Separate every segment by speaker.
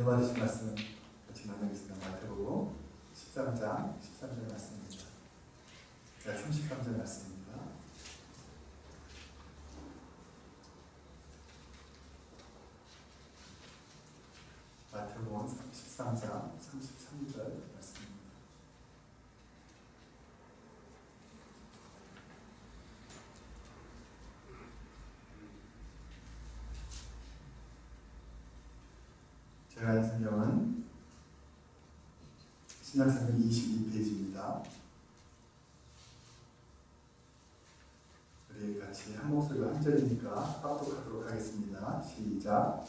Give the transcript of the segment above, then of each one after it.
Speaker 1: 받으신 말씀 같이 나누겠습니다. 마태복음 13장 13절 말씀입니다. 33절 말씀입니다. 마태복음 13장 33절 말씀입니다. 제가 한 성경은 신약성경 22페이지입니다. 우리 같이 한 목소리로 한 절이니까 합독하도록 하겠습니다. 시작.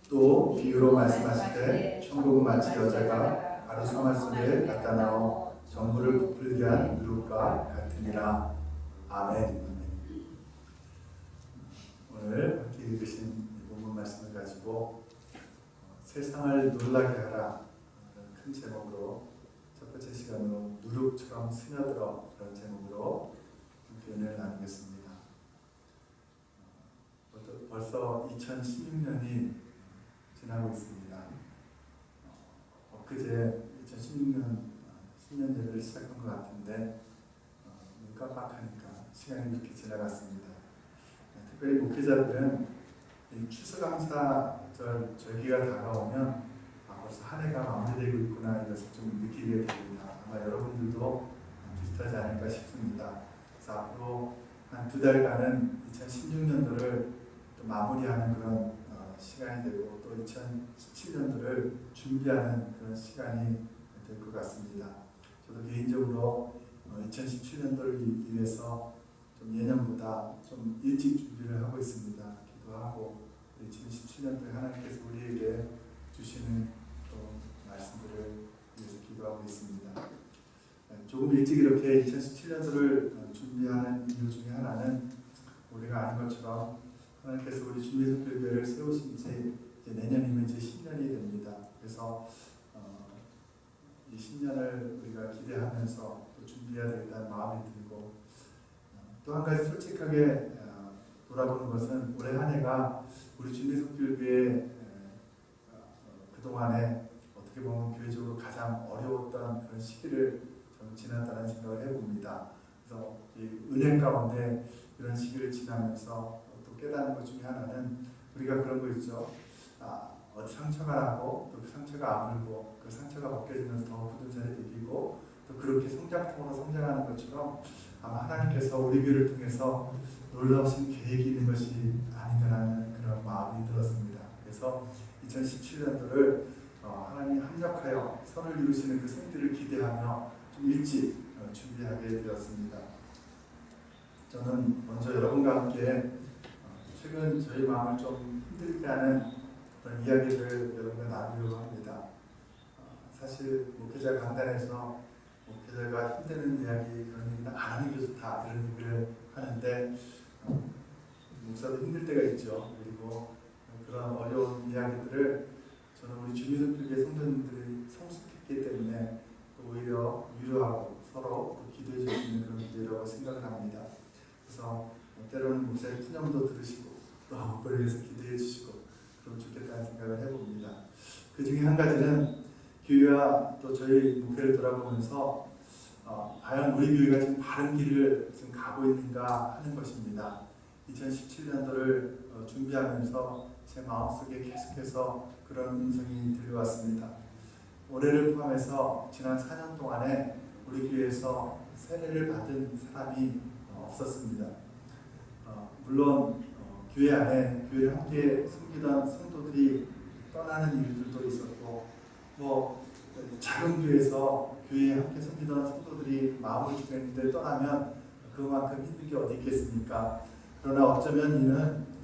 Speaker 1: 또 비유로 말씀하시되 천국은 마치 여자가 가루 사마술에 갖다 넣어 전부를 부풀게 한 누룩과 같으니라. 아멘. 오늘 함께 읽으신 본문 말씀을 가지고 세상을 놀라게 하라 큰 제목으로 첫 번째 시간으로 누룩처럼 스며들어 그런 제목으로 표현을 나누겠습니다. 벌써 2016년이 지나고 있습니다. 엊그제 2016년 신년 예배를 시작한 것 같은데 눈 깜빡하니까 시간이 이렇게 지나갔습니다. 특별히 목회자들은 추수감사절 절기가 다가오면 벌써 한 해가 마무리되고 있구나 이것을 좀 느끼게 됩니다. 아마 여러분들도 비슷하지 않을까 싶습니다. 그래서 앞으로 한 2달간은 2016년도를 또 마무리하는 그런 시간이 되고 또 2017년도를 준비하는 그런 시간이 될 것 같습니다. 저도 개인적으로 2017년도를 위해서 좀 예년보다 좀 일찍 준비를 하고 있습니다. 기도하고 2017년도에 하나님께서 우리에게 주시는 또 말씀들을 위해서 기도하고 있습니다. 조금 일찍 이렇게 2017년도를 준비하는 이유 중에 하나는 우리가 아는 것처럼 하나님께서 우리 주민선교회를 세우신 지 이제 내년이면 이제 10년이 됩니다. 그래서 이 10년을 우리가 기대하면서 또 준비해야 되겠다는 마음이 들고 또 한 가지 솔직하게 돌아보는 것은 올해 한 해가 우리 주민선교회의 그동안에 어떻게 보면 교회적으로 가장 어려웠던 그런 시기를 저는 지났다는 생각을 해봅니다. 그래서 이 은혜 가운데 이런 시기를 지나면서 또 깨닫는 것 중에 하나는 우리가 그런 거 있죠. 어디 상처가 나고 또 그 상처가 아물고 그 상처가 벗겨지면서 더 굳은 살이 비비고 또 그렇게 성장통으로 성장하는 것처럼 아마 하나님께서 우리 교회를 통해서 놀라우신 계획이 있는 것이 아닌가라는 그런 마음이 들었습니다. 그래서 2017년도를 하나님이 합력하여 선을 이루시는 그 생들을 기대하며 좀 일찍 준비하게 되었습니다. 저는 먼저 여러분과 함께 최근 저희 마음을 좀 힘들게 하는 그런 이야기를 여러분과 나누려고 합니다. 사실 목회자 강단에서 목회자가 힘드는 이야기 그런 얘기는 안 하는 게 좋다 이런 얘기를 하는데 목사도 힘들 때가 있죠. 그리고 그런 어려운 이야기들을 저는 우리 주민선교회 성도님들이 성숙했기 때문에 오히려 위로하고 서로 또 기도해 줄 수 있는 그런 기회라고 생각을 합니다. 그래서 때로는 목사의 푸념도 들으시고 또 그걸 위해서 기도해 주시고 그러면 좋겠다는 생각을 해봅니다. 그 중에 한 가지는 교회와 또 저희 목회를 돌아보면서 과연 우리 교회가 지금 바른 길을 지금 가고 있는가 하는 것입니다. 2017년도를 준비하면서 제 마음속에 계속해서 그런 음성이 들려왔습니다. 올해를 포함해서 지난 4년 동안에 우리 교회에서 세례를 받은 사람이 없었습니다. 물론 교회 안에 교회를 함께 섬기던 성도들이 떠나는 일들도 있었고 뭐 작은 교회에서 교회에 함께 섬기던 성도들이 마음을 주겠는데 떠나면 그만큼 힘든 게 어디 있겠습니까? 그러나 어쩌면 이는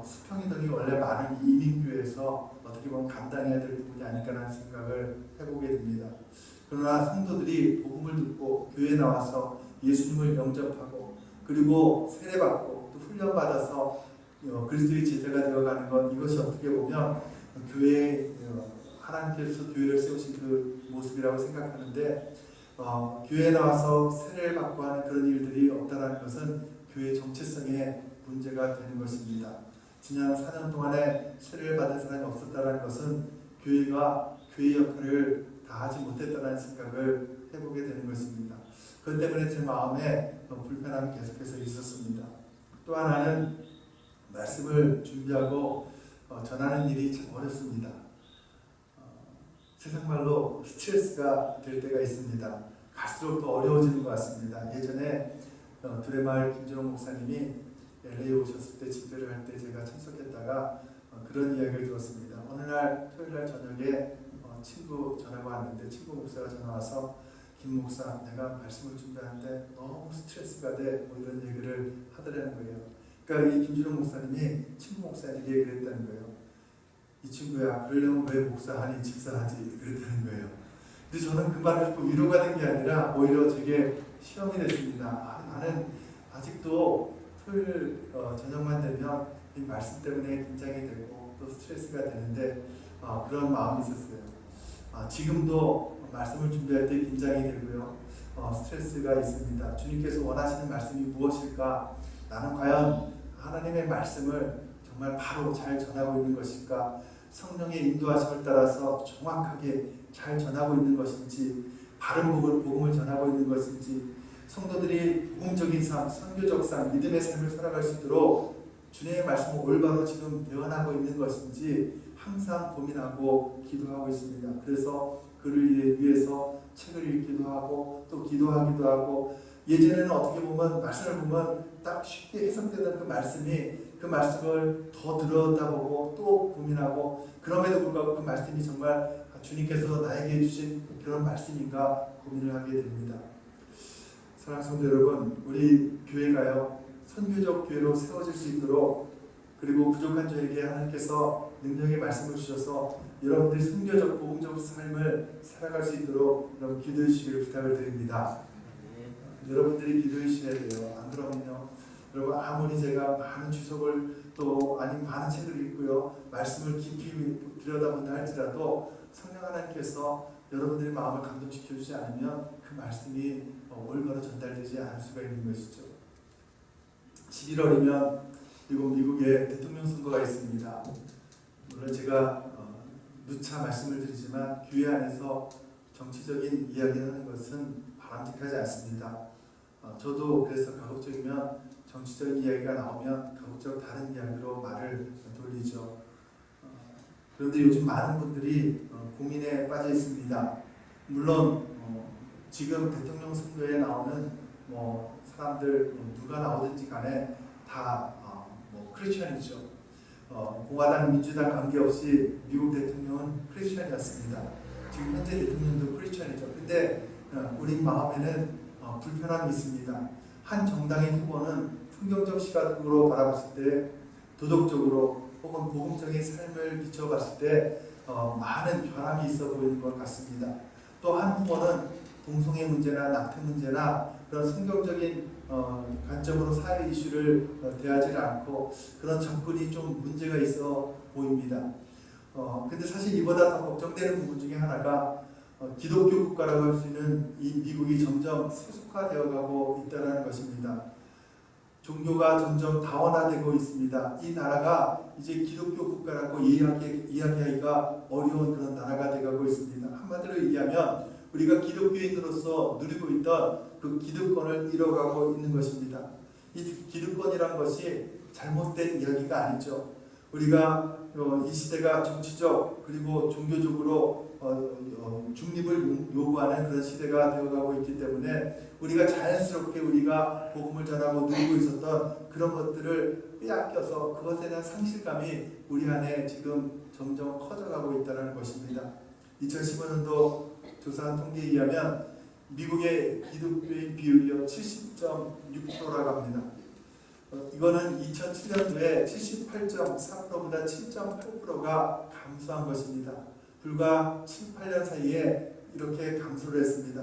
Speaker 1: 수평이 등이 원래 많은 이민교회에서 어떻게 보면 감당해야 될 부분이 아닐까라는 생각을 해보게 됩니다. 그러나 성도들이 복음을 듣고 교회에 나와서 예수님을 영접하고 그리고 세례받고 또 훈련받아서 그리스도의 제자가 되어가는 것 이것이 어떻게 보면 교회에 하나님께서 교회를 세우신 그 모습이라고 생각하는데 교회에 나와서 세례를 받고 하는 그런 일들이 없다는 것은 교회 정체성에 문제가 되는 것입니다. 지난 4년 동안에 세례를 받은 사람이 없었다는 것은 교회가 교회 역할을 다하지 못했다는 생각을 해보게 되는 것입니다. 그것 때문에 제 마음에 불편함이 계속해서 있었습니다. 또 하나는 말씀을 준비하고 전하는 일이 참 어렵습니다. 세상 말로 스트레스가 될 때가 있습니다. 갈수록 더 어려워지는 것 같습니다. 예전에 두레마을 김준호 목사님이 LA 오셨을 때 집회를 할 때 제가 참석했다가 그런 이야기를 들었습니다. 어느 날 토요일날 저녁에 친구 전화가 왔는데 친구 목사가 전화 와서 김 목사, 내가 말씀을 준비하는데 너무 스트레스가 돼, 뭐 이런 얘기를 하더라는 거예요. 그러니까 이 김준호 목사님이 친구 목사에게 얘기를 했다는 거예요. 이 친구야, 그러려면 왜 목사하니 집사하지? 그랬다는 거예요. 근데 저는 그 말을 듣고 위로가 된 게 아니라 오히려 제게 시험이 됐습니다. 나는 아직도 토요일 저녁만 되면 이 말씀 때문에 긴장이 되고 또 스트레스가 되는데 그런 마음이 있었어요. 지금도 말씀을 준비할 때 긴장이 되고요. 스트레스가 있습니다. 주님께서 원하시는 말씀이 무엇일까? 나는 과연 하나님의 말씀을 정말 바로 잘 전하고 있는 것일까? 성령의 인도하심을 따라서 정확하게 잘 전하고 있는 것인지, 바른 복음을 전하고 있는 것인지, 성도들이 복음적인 삶, 선교적 삶, 믿음의 삶을 살아갈 수 있도록 주님의 말씀을 올바로 지금 대언하고 있는 것인지 항상 고민하고 기도하고 있습니다. 그래서 그를 위해서 책을 읽기도 하고 또 기도하기도 하고, 예전에는 어떻게 보면 말씀을 보면 딱 쉽게 해석되던 그 말씀이 그 말씀을 더 들여다보고 또 고민하고, 그럼에도 불구하고 그 말씀이 정말 주님께서 나에게 해주신 그런 말씀인가 고민을 하게 됩니다. 사랑하는 성도 여러분, 우리 교회가요 선교적 교회로 세워질 수 있도록, 그리고 부족한 저에게 하나님께서 능력의 말씀을 주셔서 여러분들이 선교적 복음적 삶을 살아갈 수 있도록 여러분 기도해 주시기를 부탁을 드립니다. 여러분들이 기도해 주셔야 돼요. 안 그러면요, 여러분 아무리 제가 많은 주석을 또 아니면 많은 책을 읽고요 말씀을 깊이 들여다본다 할지라도 성령 하나님께서 여러분들의 마음을 감동시켜 주지 않으면 그 말씀이 올바로 전달되지 않을 수가 있는 것이죠. 11월이면 그리고 미국에 대통령 선거가 있습니다. 물론 제가 누차 말씀을 드리지만 교회 안에서 정치적인 이야기를 하는 것은 바람직하지 않습니다. 저도 그래서 가급적이면 정치적인 이야기가 나오면 가급적 다른 이야기로 말을 돌리죠. 그런데 요즘 많은 분들이 고민에 빠져 있습니다. 물론 지금 대통령 선거에 나오는 사람들 누가 나오든지 간에 다 크리스천이죠. 공화당, 민주당 관계없이 미국 대통령은 크리스천이었습니다. 지금 현재 대통령도 크리스천이죠. 근데 우리 마음에는 불편함이 있습니다. 한 정당의 후보는 풍경적 시각으로 바라봤을 때, 도덕적으로 혹은 복음적인 삶을 비춰봤을 때 많은 변함이 있어 보이는 것 같습니다. 또 한 후보는 동성애 문제나 낙태 문제나 그런 성경적인 관점으로 사회 이슈를 대하지 않고 그런 접근이 좀 문제가 있어 보입니다. 근데 사실 이보다 더 걱정되는 부분 중에 하나가 기독교 국가라고 할 수 있는 이 미국이 점점 세속화되어 가고 있다는 것입니다. 종교가 점점 다원화되고 있습니다. 이 나라가 이제 기독교 국가라고 이야기하기가 어려운 그런 나라가 되어가고 있습니다. 한마디로 얘기하면 우리가 기독교인으로서 누리고 있던 그 기득권을 잃어가고 있는 것입니다. 이 기득권이란 것이 잘못된 이야기가 아니죠. 우리가 이 시대가 정치적 그리고 종교적으로 중립을 요구하는 그런 시대가 되어가고 있기 때문에 우리가 자연스럽게 우리가 복음을 전하고 누리고 있었던 그런 것들을 빼앗겨서 그것에 대한 상실감이 우리 안에 지금 점점 커져가고 있다는 것입니다. 2015년도 조사한 통계에 의하면 미국의 기독교인 비율이 70.6%라고 합니다. 이거는 2007년도에 78.4%보다 7.8%가 감소한 것입니다. 불과 7, 8년 사이에 이렇게 감소를 했습니다.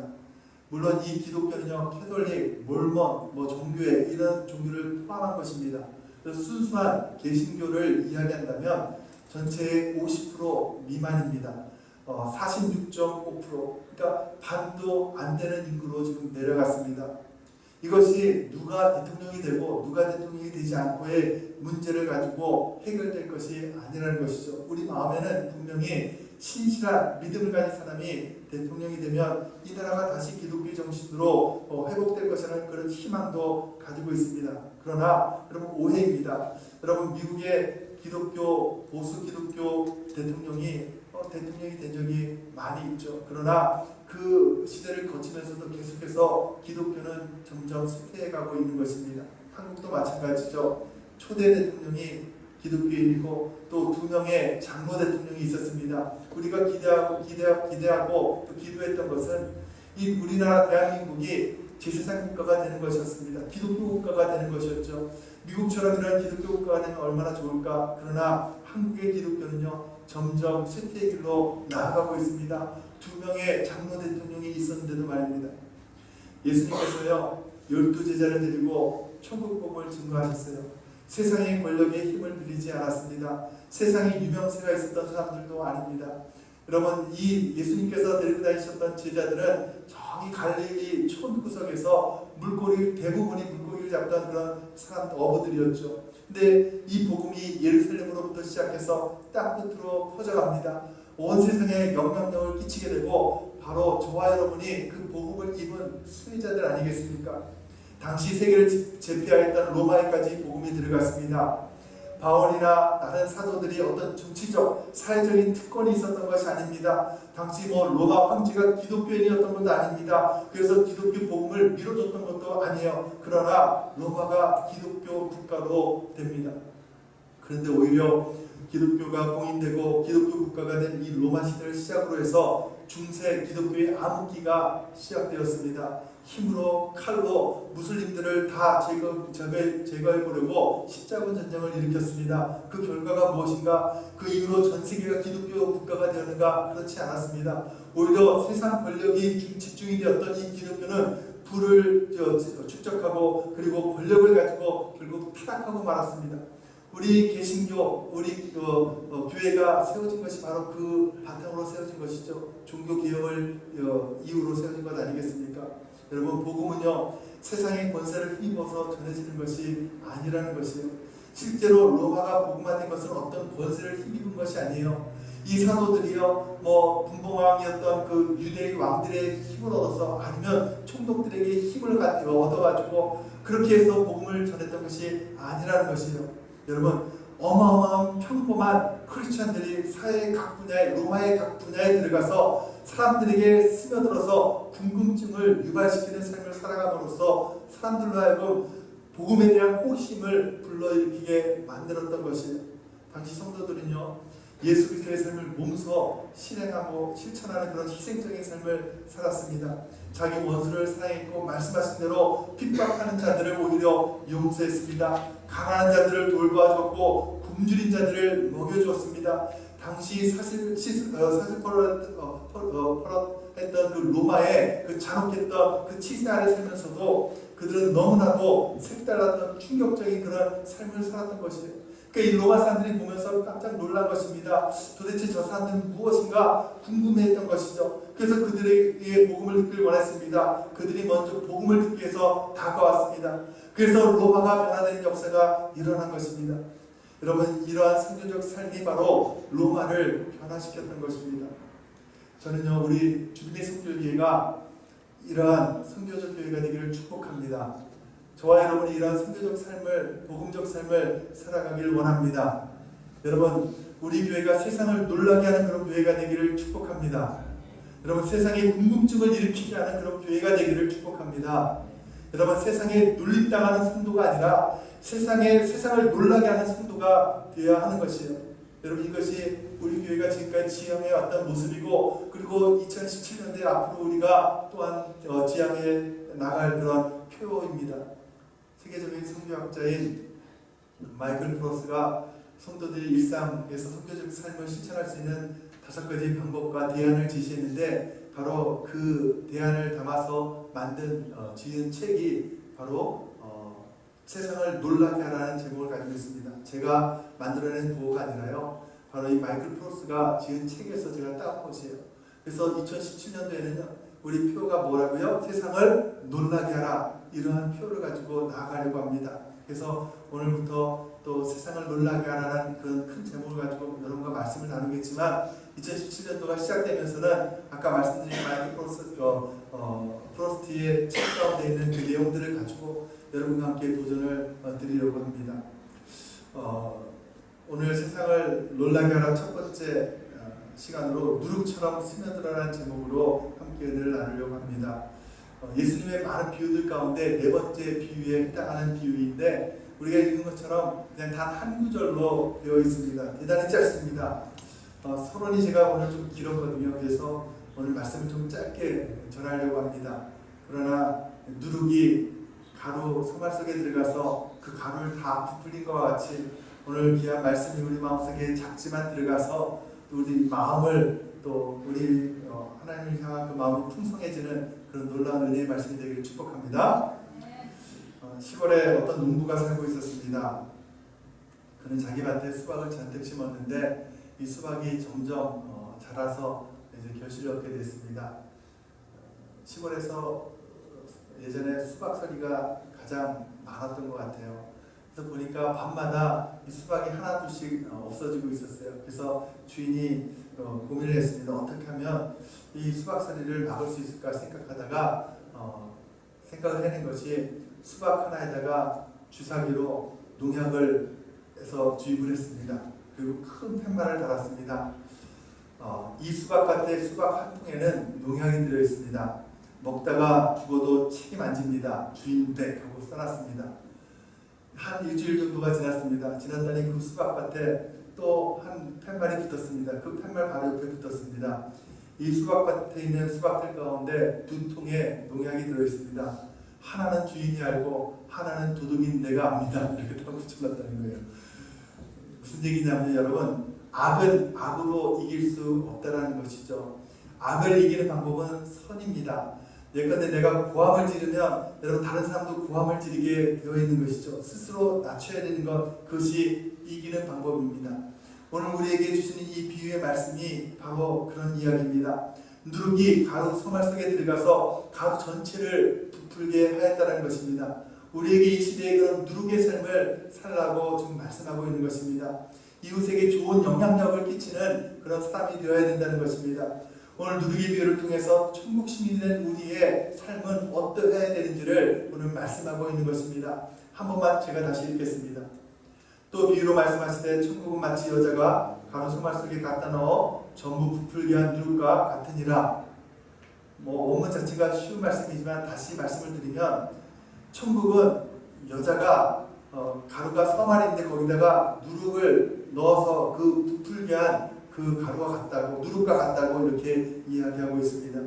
Speaker 1: 물론 이 기독교는요, 캐톨릭, 몰몬, 종교회 이런 종교를 포함한 것입니다. 그래서 순수한 개신교를 이야기한다면 전체의 50% 미만입니다. 46.5%, 그러니까 반도 안 되는 인구로 지금 내려갔습니다. 이것이 누가 대통령이 되고 누가 대통령이 되지 않고의 문제를 가지고 해결될 것이 아니라는 것이죠. 우리 마음에는 분명히 신실한 믿음을 가진 사람이 대통령이 되면 이 나라가 다시 기독교 정신으로 회복될 것이라는 그런 희망도 가지고 있습니다. 그러나 여러분 오해입니다. 여러분 미국의 기독교 보수 기독교 대통령이 된 적이 많이 있죠. 그러나 그 시대를 거치면서도 계속해서 기독교는 점점 쇠퇴해가고 있는 것입니다. 한국도 마찬가지죠. 초대 대통령이 기독교인이고 또 2명의 장로 대통령이 있었습니다. 우리가 기대하고 또 기도했던 것은 이 우리나라 대한민국이 제세상 국가가 되는 것이었습니다. 기독교 국가가 되는 것이었죠. 미국처럼 이런 기독교 국가가 되면 얼마나 좋을까. 그러나 한국의 기독교는요 점점 쇠퇴의 길로 나아가고 있습니다. 2명의 장로 대통령이 있었는데도 말입니다. 예수님께서요 12제자를 데리고 천국 복음을 증거하셨어요. 세상의 권력에 힘을 빌리지 않았습니다. 세상에 유명세가 있었던 사람들도 아닙니다. 여러분 이 예수님께서 데리고 다니셨던 제자들은 저기 갈릴리 촌구석에서 대부분이 물고기를 잡던 그런 사람 어부들이었죠. 근데 이 복음이 예루살렘으로부터 시작해서 땅끝으로 퍼져갑니다. 온 세상에 영향력을 끼치게 되고 바로 저와 여러분이 그 복음을 입은 수혜자들 아니겠습니까? 당시 세계를 제패하였던 로마에까지 복음이 들어갔습니다. 바울이나 다른 사도들이 어떤 정치적, 사회적인 특권이 있었던 것이 아닙니다. 당시 로마 황제가 기독교인이었던 것도 아닙니다. 그래서 기독교 복음을 밀어줬던 것도 아니에요. 그러나 로마가 기독교 국가로 됩니다. 그런데 오히려 기독교가 봉인되고 기독교 국가가 된 이 로마 시대를 시작으로 해서 중세 기독교의 암흑기가 시작되었습니다. 힘으로 칼로 무슬림들을 다 제거해 보려고 십자군 전쟁을 일으켰습니다. 그 결과가 무엇인가? 그 이후로 전 세계가 기독교 국가가 되었는가? 그렇지 않았습니다. 오히려 세상 권력이 집중이 되었던 이 기독교는 부를 축적하고 그리고 권력을 가지고 결국 타락하고 말았습니다. 우리 개신교, 우리 교회가 세워진 것이 바로 그 바탕으로 세워진 것이죠. 종교개혁을 이유로 세워진 것 아니겠습니까? 여러분 복음은요 세상의 권세를 힘입어서 전해지는 것이 아니라는 것이에요. 실제로 로마가 복음화된 것은 어떤 권세를 힘입은 것이 아니에요. 이 사도들이요 분봉왕이었던 그 유대의 왕들의 힘을 얻어서 아니면 총독들에게 힘을 얻어가지고 그렇게 해서 복음을 전했던 것이 아니라는 것이에요. 여러분 어마어마한 평범한 크리스천들이 사회의 각 분야에 로마의 각 분야에 들어가서 사람들에게 스며들어서 궁금증을 유발시키는 삶을 살아감으로써 사람들로 하여금 복음에 대한 호심을 불러일으키게 만들었던 것이에요. 당시 성도들은요 예수 그리스도의 삶을 몸소 실행하고 실천하는 그런 희생적인 삶을 살았습니다. 자기 원수를 사랑했고 말씀하신 대로 핍박하는 자들을 오히려 용서했습니다. 강한 자들을 돌봐줬고 굶주린 자들을 먹여주었습니다. 당시 사실포로 했던 그 로마의 그 잔혹했던 그 치세 아래 살면서도 그들은 너무나도 색달랐던 충격적인 그런 삶을 살았던 것이에요. 그러니까 이 로마 사람들이 보면서 깜짝 놀란 것입니다. 도대체 저 사람들은 무엇인가 궁금해했던 것이죠. 그래서 그들에게 복음을 듣길 원했습니다. 그들이 먼저 복음을 듣기 위해서 다가왔습니다. 그래서 로마가 변화되는 역사가 일어난 것입니다. 여러분 이러한 선교적 삶이 바로 로마를 변화시켰던 것입니다. 저는요 우리 주님의 선교교회가 이러한 선교적 교회가 되기를 축복합니다. 저와 여러분이 이러한 선교적 삶을 복음적 삶을 살아가길 원합니다. 여러분 우리 교회가 세상을 놀라게 하는 그런 교회가 되기를 축복합니다. 여러분 세상에 궁금증을 일으키게 하는 그런 교회가 되기를 축복합니다. 여러분 세상에 눌림당하는 성도가 아니라 세상을 놀라게 하는 성도가 되어야 하는 것이에요. 여러분 이것이 우리 교회가 지금까지 지향해 왔던 모습이고 그리고 2017년도에 앞으로 우리가 또한 지향해 나갈 그런 표입니다. 세계적인 선교학자인 마이클 프로스가 성도들이 일상에서 선교적 삶을 실천할 수 있는 5가지 방법과 대안을 제시했는데 바로 그 대안을 담아서 지은 책이 바로 세상을 놀라게 하라는 제목을 가지고 있습니다. 제가 만들어낸 도어가 아니라요. 바로 이 마이클 프로스가 지은 책에서 제가 따온 것이에요. 그래서 2017년도에는요. 우리 표가 뭐라고요? 세상을 놀라게 하라. 이러한 표를 가지고 나아가려고 합니다. 그래서 오늘부터 또 세상을 놀라게 하라는 그런 큰 제목을 가지고 여러분과 말씀을 나누겠지만 2017년도가 시작되면서는 아까 말씀드린 마이클 프로스트의 책 가운데 있는 그 내용들을 가지고 여러분과 함께 도전을 드리려고 합니다. 오늘 세상을 놀라게 하라 첫 번째 시간으로 누룩처럼 스며들어라는 제목으로 함께 은혜를 나누려고 합니다. 예수님의 많은 비유들 가운데 네 번째 비유에 해당하는 비유인데 우리가 읽은 것처럼 그냥 단 한 구절로 되어 있습니다. 대단히 짧습니다. 서론이 제가 오늘 좀 길었거든요. 그래서 오늘 말씀을 좀 짧게 전하려고 합니다. 그러나 누룩이 가루 소말 속에 들어가서 그 가루를 다 부풀린 것과 같이 오늘 귀한 말씀이 우리 마음속에 작지만 들어가서 또 우리 마음을 또 우리 하나님을 향한 그 마음이 풍성해지는 그런 놀라운 은혜의 말씀이 되기를 축복합니다. 시골에 어떤 농부가 살고 있었습니다. 그는 자기 밭에 수박을 잔뜩 심었는데 이 수박이 점점 자라서 이제 결실을 얻게 됐습니다. 시골에서 예전에 수박서리가 가장 많았던 것 같아요. 그래서 보니까 밤마다 이 수박이 하나 둘씩 없어지고 있었어요. 그래서 주인이 고민을 했습니다. 어떻게 하면 이 수박서리를 막을 수 있을까 생각하다가 생각을 해낸 것이 수박 하나에다가 주사기로 농약을 해서 주입을 했습니다. 그리고 큰 팻말을 달았습니다. 이 수박밭에 수박 한 통에는 농약이 들어있습니다. 먹다가 죽어도 책임 안 집니다. 주인 댁 하고 써놨습니다. 한 일주일 정도가 지났습니다. 지났더니 그 수박밭에 또 한 팻말이 붙었습니다. 그 팻말 바로 옆에 붙었습니다. 이 수박밭에 있는 수박들 가운데 두 통에 농약이 들어있습니다. 하나는 주인이 알고 하나는 도둑인 내가 압니다. 이렇게 딱 붙여놨다는 거예요. 무슨 얘기냐면 여러분, 악은 악으로 이길 수 없다는 것이죠. 악을 이기는 방법은 선입니다. 예컨대 내가 고함을 지르면 여러분 다른 사람도 고함을 지르게 되어 있는 것이죠. 스스로 낮춰야 되는 것, 그것이 이기는 방법입니다. 오늘 우리에게 주시는 이 비유의 말씀이 바로 그런 이야기입니다. 누룩이 가루 소말 속에 들어가서 가루 전체를 부풀게 하였다는 것입니다. 우리에게 이 시대에 그런 누룩의 삶을 살라고 지금 말씀하고 있는 것입니다. 이웃에게 좋은 영향력을 끼치는 그런 사람이 되어야 된다는 것입니다. 오늘 누룩의 비유를 통해서 천국 시민이 된 우리의 삶은 어떠해야 되는지를 오늘 말씀하고 있는 것입니다. 한 번만 제가 다시 읽겠습니다. 또 비유로 말씀하시되 천국은 마치 여자가 가루 소말 속에 갖다 넣어 전부 부풀게 한 누룩과 같으니라. 원문 자체가 쉬운 말씀이지만 다시 말씀을 드리면 천국은 여자가 가루가 서말인데 거기다가 누룩을 넣어서 그 부풀게 한 그 가루가 같다고, 누룩과 같다고 이렇게 이야기하고 있습니다.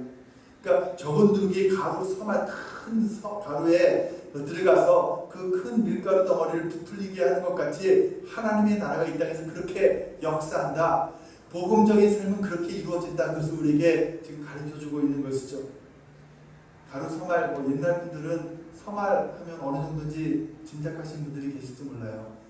Speaker 1: 그러니까 적은 누룩이 가루 서말 큰 가루에 들어가서 그 큰 밀가루 덩어리를 부풀리게 하는 것 같이 하나님의 나라가 이 땅에서 그렇게 역사한다. 복음적인 삶은 그렇게 이루어진다. 그것을 우리에게 지금 가르쳐주고 있는 것이죠. 가루 서말, 옛날 분들은 서말 하면 어느 정도인지 짐작하시는 분들이 계실지 몰라요.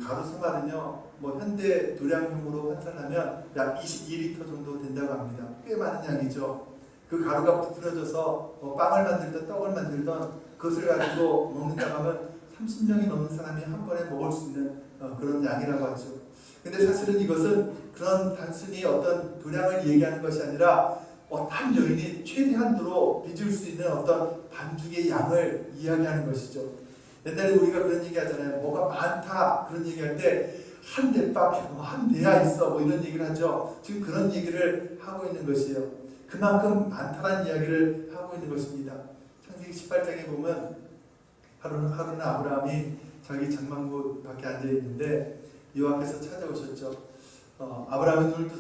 Speaker 1: 가루 서말은요, 현대 도량형으로 환산하면 약 22리터 정도 된다고 합니다. 꽤 많은 양이죠. 그 가루가 부풀어져서 빵을 만들던 떡을 만들던 그것을 가지고 먹는다고 하면 30명이 넘는 사람이 한 번에 먹을 수 있는 그런 양이라고 하죠. 근데 사실은 이것은 그런 단순히 어떤 도량을 얘기하는 것이 아니라 한 여인이 최대한도로 빚을 수 있는 어떤 반죽의 양을 이야기하는 것이죠. 옛날에 우리가 그런 얘기 하잖아요. 뭐가 많다 그런 얘기할 때 한 대밖에 한 대야 있어 이런 얘기를 하죠. 지금 그런 얘기를 하고 있는 것이에요. 그만큼 많다는 이야기를 하고 있는 것입니다. 창세기 18장에 보면 하루나 아브라함이 자기 장막문 밖에 앉아 있는데 여호와께서 찾아오셨죠. 아브라함이 눈을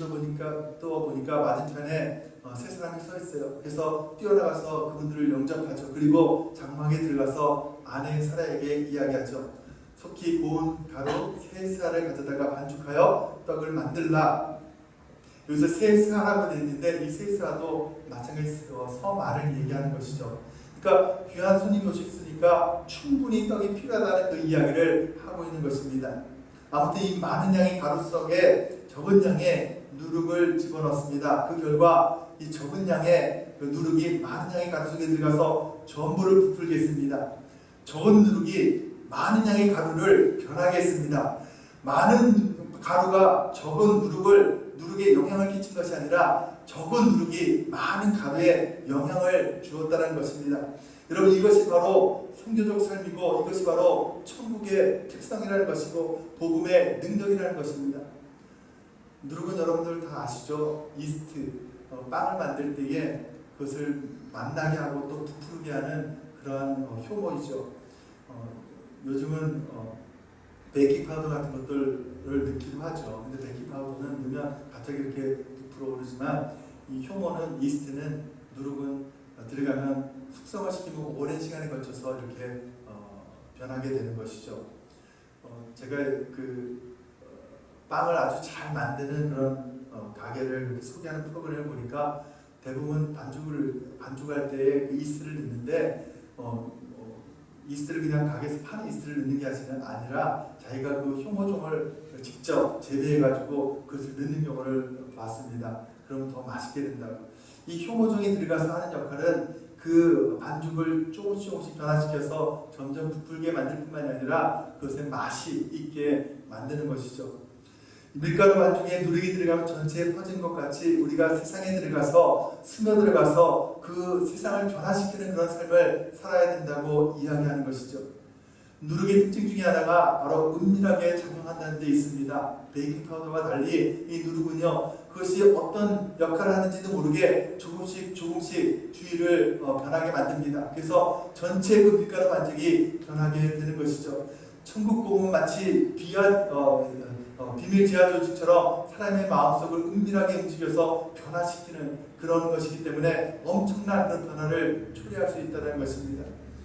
Speaker 1: 떠 보니까 맞은편에 세 사람이 서 있어요. 그래서 뛰어나가서 그분들을 영접하죠. 그리고 장막에 들어가서 아내 사라에게 이야기하죠. 속히 고운 가루 세 쌀을 가져다가 반죽하여 떡을 만들라. 여기서 세 쌀하고 되어 있는데 이 세 쌀도 마찬가지로 서말을 얘기하는 것이죠. 그러니까 귀한 손님이 오셨으니까 충분히 떡이 필요하다는 그 이야기를 하고 있는 것입니다. 아무튼 이 많은 양의 가루 속에 적은 양의 누룩을 집어넣습니다. 그 결과 이 적은 양의 그 누룩이 많은 양의 가루 속에 들어가서 전부를 부풀게 했습니다. 적은 누룩이 많은 양의 가루를 변하게 했습니다. 많은 가루가 적은 누룩을 누룩에 영향을 끼친 것이 아니라 적은 누룩이 많은 가루에 영향을 주었다는 것입니다. 여러분, 이것이 바로 선교적 삶이고 이것이 바로 천국의 특성이라는 것이고 복음의 능력이라는 것입니다. 누룩은 여러분들 다 아시죠? 이스트, 빵을 만들 때에 그것을 만나게 하고 또 부풀게 하는 그러한 효모이죠. 요즘은 베이킹 파우더 같은 것들을 넣기도 하죠. 근데 베이킹 파우더는 넣으면 갑자기 이렇게 부풀어 오르지만 이 효모는, 이스트는, 누룩은 들어가면 숙성을 시키면 오랜 시간에 걸쳐서 이렇게 변하게 되는 것이죠. 제가 그 빵을 아주 잘 만드는 그런 가게를 소개하는 프로그램을 보니까 대부분 반죽할 때에 그 이스트를 넣는데 이스트를 그냥 가게에서 파는 이스트를 넣는 게 아니라 자기가 그 효모종을 직접 재배해가지고 그것을 넣는 경우를 봤습니다. 그러면 더 맛있게 된다고. 이 효모종이 들어가서 하는 역할은 그 반죽을 조금씩 변화시켜서 점점 부풀게 만들 뿐만이 아니라 그것의 맛이 있게 만드는 것이죠. 밀가루 반죽에 누룩이 들어가면 전체에 퍼진 것 같이 우리가 세상에 들어가서 스며들어가서 그 세상을 변화시키는 그런 삶을 살아야 된다고 이야기하는 것이죠. 누룩의 특징 중에 하나가 바로 은밀하게 작용한다는 데 있습니다. 베이킹 파우더와 달리 이 누룩은요, 그것이 어떤 역할을 하는지도 모르게 조금씩 주위를 변하게 만듭니다. 그래서 전체 그 밀가루 반죽이 변하게 되는 것이죠. 천국 복음은 마치 비밀 지하 조직처럼 사람의 마음속을 은밀하게 움직여서 변화시키는 그런 것이기 때문에 엄청난 그런 변화를 초래할 수 있다는 것입니다.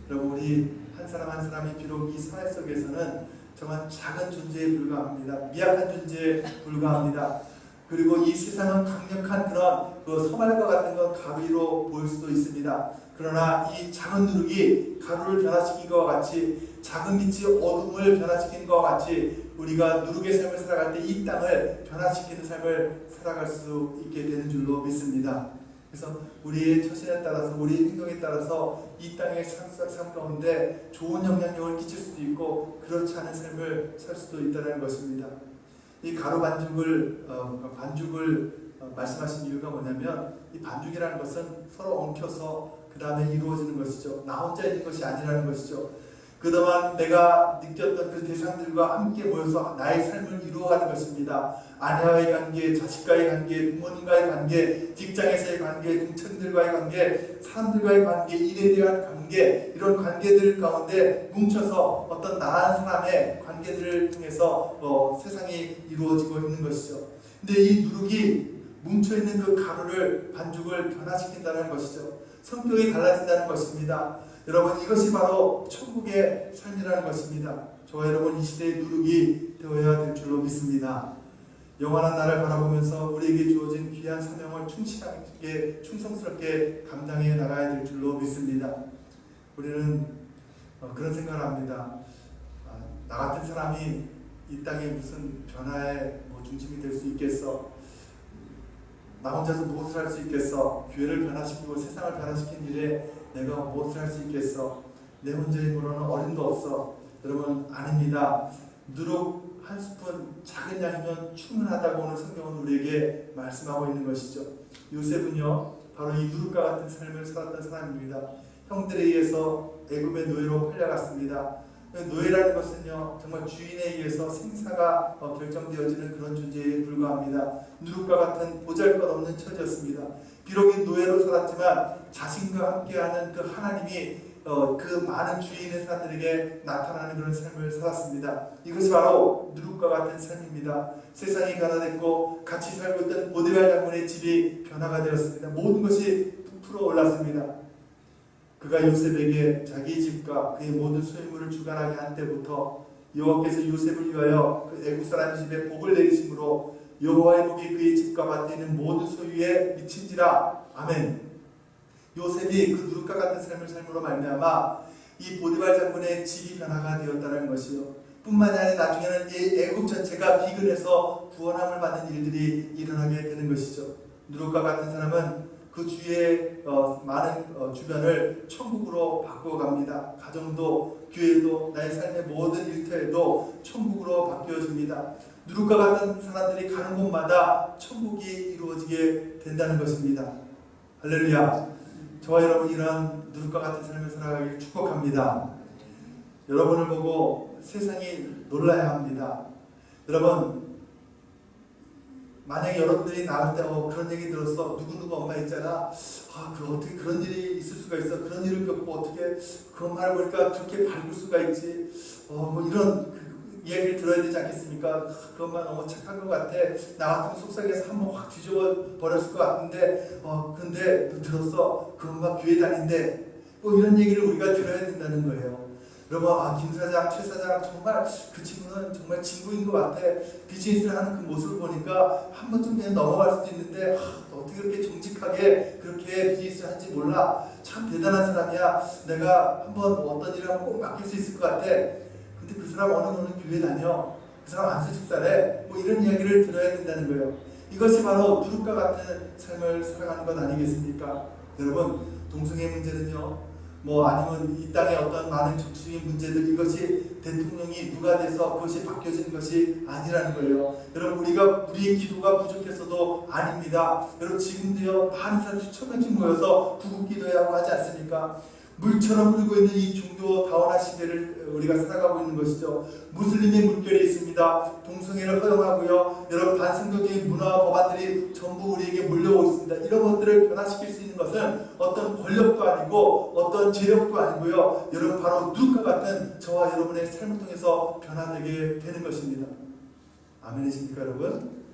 Speaker 1: 여러분, 우리 한 사람 한 사람이 비록 이 사회 속에서는 정말 작은 존재에 불과합니다. 미약한 존재에 불과합니다. 그리고 이 세상은 강력한 그런 그 서말과 같은 건 가위로 보일 수도 있습니다. 그러나 이 작은 누룩이 가루를 변화시킨 것과 같이, 작은 빛이 어둠을 변화시키는 것과 같이 우리가 누룩의 삶을 살아갈 때 이 땅을 변화시키는 삶을 살아갈 수 있게 되는 줄로 믿습니다. 그래서 우리의 처신에 따라서, 우리의 행동에 따라서 이 땅의 삶 가운데 좋은 영향력을 끼칠 수도 있고 그렇지 않은 삶을 살 수도 있다는 것입니다. 이 가루 반죽을 말씀하신 이유가 뭐냐면, 이 반죽이라는 것은 서로 엉켜서 그 다음에 이루어지는 것이죠. 나 혼자 있는 것이 아니라는 것이죠. 그동안 내가 느꼈던 그 대상들과 함께 모여서 나의 삶을 이루어가는 것입니다. 아내와의 관계, 자식과의 관계, 부모님과의 관계, 직장에서의 관계, 동창들과의 관계, 사람들과의 관계, 일에 대한 관계, 이런 관계들 가운데 뭉쳐서 어떤 나라는 사람의 관계들을 통해서 세상이 이루어지고 있는 것이죠. 근데 이 누룩이 뭉쳐있는 그 가루를, 반죽을 변화시킨다는 것이죠. 성격이 달라진다는 것입니다. 여러분, 이것이 바로 천국의 삶이라는 것입니다. 저와 여러분, 이 시대의 누룩이 되어야 될 줄로 믿습니다. 영원한 나를 바라보면서 우리에게 주어진 귀한 사명을 충실하게, 충성스럽게 감당해 나가야 될 줄로 믿습니다. 우리는 그런 생각을 합니다. 나 같은 사람이 이 땅에 무슨 변화의 중심이 될 수 있겠어? 나 혼자서 무엇을 할 수 있겠어? 교회를 변화시키고 세상을 변화시킨 일에 내가 무엇을 할 수 있겠어? 내 혼자의 힘으로는 어림도 없어. 여러분, 아닙니다. 누룩 한 스푼 작은 양이면 충분하다고 오늘 성경은 우리에게 말씀하고 있는 것이죠. 요셉은요, 바로 이 누룩과 같은 삶을 살았던 사람입니다. 형들에 의해서 애굽의 노예로 팔려갔습니다. 노예라는 것은요, 정말 주인에 의해서 생사가 결정되어지는 그런 존재에 불과합니다. 누룩과 같은 보잘것없는 처지였습니다. 비록 이 노예로 살았지만 자신과 함께하는 그 하나님이 그 많은 주위에 있는 사람들에게 나타나는 그런 삶을 살았습니다. 이것이 바로 누룩과 같은 삶입니다. 세상이 변화됐고 같이 살고 있던 보디발 장군의 집이 변화가 되었습니다. 모든 것이 부풀어 올랐습니다. 그가 요셉에게 자기 집과 그의 모든 소유물을 주관하게 한 때부터 여호와께서 요셉을 위하여 그 애국 사람 집에 복을 내리심으로 여호와의 복이 그의 집과 밭에 있는 모든 소유에 미친지라. 아멘. 요셉이 그 누룩과 같은 삶을 삶으로 말미암아 이 보디발 장군의 집이 변화가 되었다는 것이요, 뿐만이 아니라 나중에는 이 애국 전체가 비근해서 구원함을 받는 일들이 일어나게 되는 것이죠. 누룩과 같은 사람은 그 주위의 많은 주변을 천국으로 바꾸어갑니다. 가정도, 교회도, 나의 삶의 모든 일터에도 천국으로 바뀌어집니다. 누룩과 같은 사람들이 가는 곳마다 천국이 이루어지게 된다는 것입니다. 할렐루야. 저와 여러분 이러한 누룩과 같은 삶을 살아가길 축복합니다. 여러분을 보고 세상이 놀라야 합니다. 여러분, 만약에 여러분들이 나갈 때 그런 얘기 들었어. 누구누구 엄마 있잖아. 어떻게 그런 일이 있을 수가 있어. 그런 일을 겪고 어떻게 그런 말을 보니까 그렇게 밝을 수가 있지. 뭐 이런 얘기를 들어야 되지 않겠습니까? 그것만 너무 착한 것 같아. 나 같으면 속삭여서 한번 확 뒤집어 버렸을 것 같은데 근데 들었어. 그 엄마 교회 다닌대. 뭐 이런 얘기를 우리가 들어야 된다는 거예요. 여러분, 김 사장, 최 사장 정말 그 친구는 정말 친구인 것 같아. 비즈니스를 하는 그 모습을 보니까 한 번쯤 그냥 넘어갈 수도 있는데 어떻게 그렇게 정직하게 그렇게 비즈니스를 하는지 몰라. 참 대단한 사람이야. 내가 한번 어떤 일을 하면 꼭 맡길 수 있을 것 같아. 근데 그 사람 어느 교회 다녀. 그 사람 안수집사래. 뭐 이런 이야기를 들어야 된다는 거예요. 이것이 바로 누룩과 같은 삶을 살아가는 것 아니겠습니까? 여러분, 동성애 문제는요, 아니면 이 땅의 어떤 많은 정치적인 문제들, 이것이 대통령이 누가 돼서 그것이 바뀌어지는 것이 아니라는 거예요. 여러분, 우리의 기도가 부족해서도 아닙니다. 여러분, 지금도요, 많은 사람들이 수천 명씩 모여서 구국기도회하고 하지 않습니까? 물처럼 흐르고 있는 이 종교 다원화 시대를 우리가 살아가고 있는 것이죠. 무슬림의 물결이 있습니다. 동성애를 허용하고요. 여러분, 반성교적인 문화와 법안들이 전부 우리에게 몰려오고 있습니다. 이런 것들을 변화시킬 수 있는 것은 어떤 권력도 아니고 어떤 재력도 아니고요. 여러분, 바로 누룩과 같은 저와 여러분의 삶을 통해서 변화되게 되는 것입니다. 아멘이십니까, 여러분?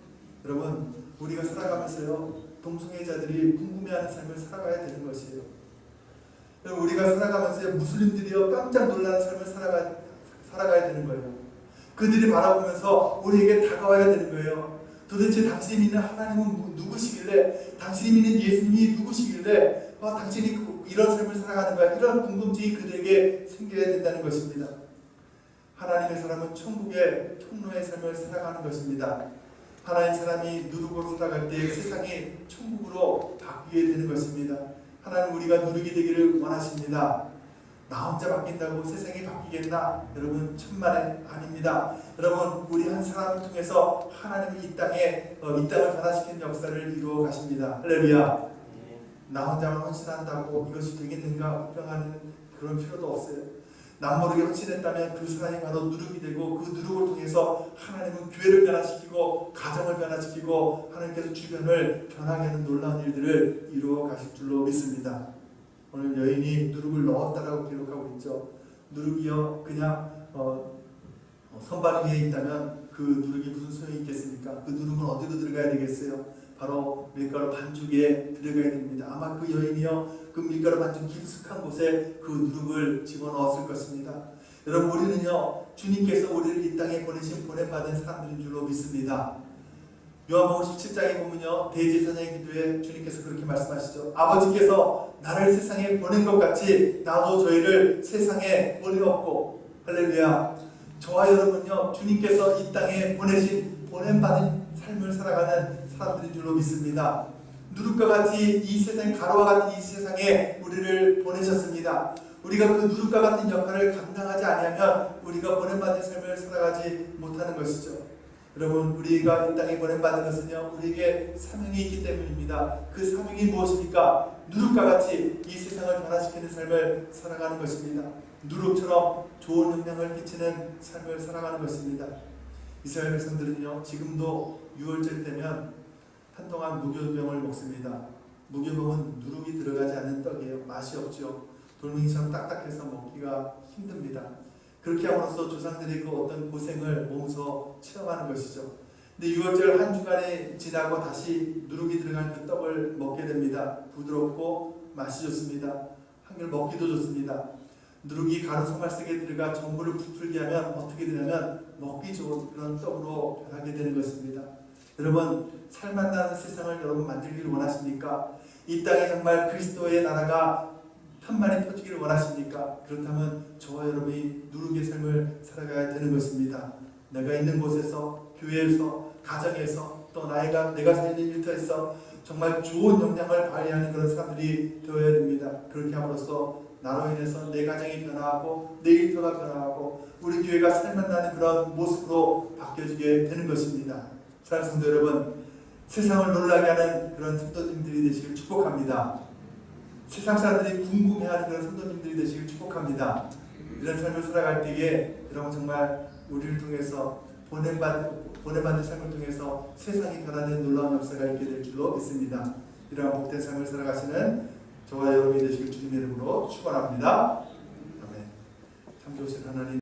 Speaker 1: 여러분, 우리가 살아가면서요, 동성애자들이 궁금해하는 삶을 살아가야 되는 것이에요. 우리가 살아가면서 무슬림들이요 깜짝 놀라는 삶을 살아가야 되는 거예요. 그들이 바라보면서 우리에게 다가와야 되는 거예요. 도대체 당신이 믿는 하나님은 누구시길래, 당신이 믿는 예수님이 누구시길래 당신이 이런 삶을 살아가는 거야. 이런 궁금증이 그들에게 생겨야 된다는 것입니다. 하나님의 사람은 천국의 통로의 삶을 살아가는 것입니다. 하나님의 사람이 누룩으로 살아갈 때 세상이 천국으로 바뀌게 되는 것입니다. 하나님, 우리가 누룩이 되기를 원하십니다. 나 혼자 바뀐다고 세상이 바뀌겠나? 여러분, 천만에 아닙니다. 여러분, 우리 한 사람을 통해서 하나님이 이 땅을 변화시키는 역사를 이루어 가십니다. 할렐루야. 나 혼자만 헌신한다고 이것이 되겠는가 걱정하는 그런 필요도 없어요. 남모르게 헌신했다면 그 사람이 바로 누룩이 되고, 그 누룩을 통해서 하나님은 교회를 변화시키고 가정을 변화시키고 하나님께서 주변을 변하게 하는 놀라운 일들을 이루어 가실 줄로 믿습니다. 오늘 여인이 누룩을 넣었다라고 기록하고 있죠. 누룩이요 그냥 선반 위에 있다면 그 누룩이 무슨 소용이 있겠습니까? 그 누룩은 어디로 들어가야 되겠어요? 바로 밀가루 반죽에 들어가야 됩니다. 아마 그 여인이요 그 밀가루 반죽 깊숙한 곳에 그 누룩을 집어넣었을 것입니다. 여러분, 우리는요 주님께서 우리를 이 땅에 보내받은 사람들인 줄로 믿습니다. 요한복음 17장에 보면요 대제사장의 기도에 주님께서 그렇게 말씀하시죠. 아버지께서 나를 세상에 보낸 것 같이 나도 저희를 세상에 보내었고, 할렐루야. 저와 여러분요 주님께서 이 땅에 보냄받은 삶을 살아가는 사람들인 줄로 믿습니다. 누룩과 같이 이 세상, 가루와 같은 이 세상에 우리를 보내셨습니다. 우리가 그 누룩과 같은 역할을 감당하지 아니하면 우리가 보냄받은 삶을 살아가지 못하는 것이죠. 여러분, 우리가 이 땅에 보냄받은 것은요 우리에게 사명이 있기 때문입니다. 그 사명이 무엇입니까? 누룩과 같이 이 세상을 변화시키는 삶을 살아가는 것입니다. 누룩처럼 좋은 영향을 끼치는 삶을 살아가는 것입니다. 이스라엘 백성들은요 지금도 6월절 되면 한동안 무교병을 먹습니다. 무교병은 누룩이 들어가지 않는 떡이에요. 맛이 없죠. 돌멩이처럼 딱딱해서 먹기가 힘듭니다. 그렇게 함으로써 조상들이 그 어떤 고생을 몸소 체험하는 것이죠. 근데 6월절 한 주간이 지나고 다시 누룩이 들어간 그 떡을 먹게 됩니다. 부드럽고 맛이 좋습니다. 한결 먹기도 좋습니다. 누룩이 가루 소말 속에 들어가 전부를 부풀게 하면 어떻게 되냐면 먹기 좋은 그런 떡으로 변하게 되는 것입니다. 여러분, 살맛나는 세상을 여러분 만들기를 원하십니까? 이 땅에 정말 그리스도의 나라가 편만히 터지기를 원하십니까? 그렇다면 저와 여러분이 누룩의 삶을 살아가야 되는 것입니다. 내가 있는 곳에서, 교회에서, 가정에서, 또 내가 사는 일터에서 정말 좋은 영향을 발휘하는 그런 사람들이 되어야 됩니다. 그렇게 함으로써 나로 인해서 내 가정이 변화하고 내 일터가 변화하고 우리 교회가 살만나는 그런 모습으로 바뀌어지게 되는 것입니다. 사랑하는 성도 여러분, 세상을 놀라게 하는 그런 성도님들이 되시길 축복합니다. 세상 사람들이 궁금해하는 그런 성도님들이 되시길 축복합니다. 이런 삶을 살아갈 때에 여러분 정말 우리를 통해서 보냄받는 삶을 통해서 세상이 변화되는 놀라운 역사가 있게 될 줄로 믿습니다. 이러한 복된 삶을 살아가시는 저와 여러분이 되시길 주님의 이름으로 축원합니다. 아멘. 참 좋으신 하나님.